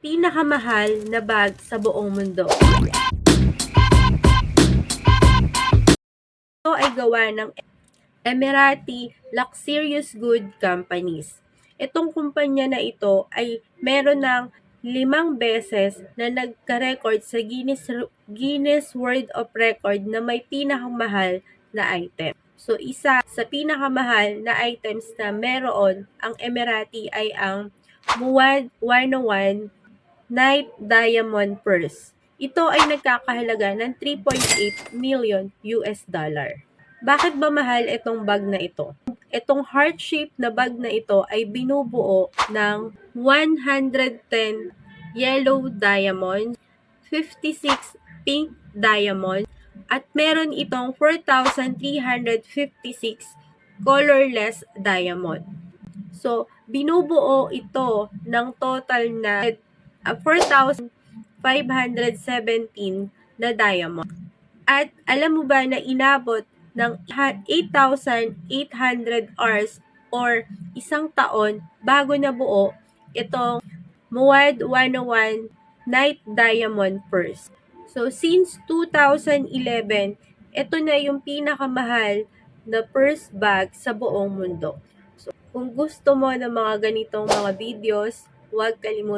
Pinakamahal na bag sa buong mundo. Ito ay gawa ng Emirati Luxurious Good Companies. Itong kumpanya na ito ay meron ng 5 beses na nagka-record sa Guinness World of Record na may pinakamahal na item. So, isa sa pinakamahal na items na meron ang Emirati ay ang Muad 101 Night Diamond Purse. Ito ay nagkakahalaga ng 3.8 million US dollar. Bakit ba mahal itong bag na ito? Itong heart-shaped na bag na ito ay binubuo ng 110 yellow diamonds, 56 pink diamonds, at meron itong 4,356 colorless diamond. So, binubuo ito ng total na 4,517 na diamond. At alam mo ba na inabot ng 8,800 hours or isang taon bago nabuo itong Muad 101 Night Diamond Purse. So, since 2011, ito na yung pinakamahal na purse bag sa buong mundo. So, kung gusto mo ng mga ganitong mga videos, huwag kalimutan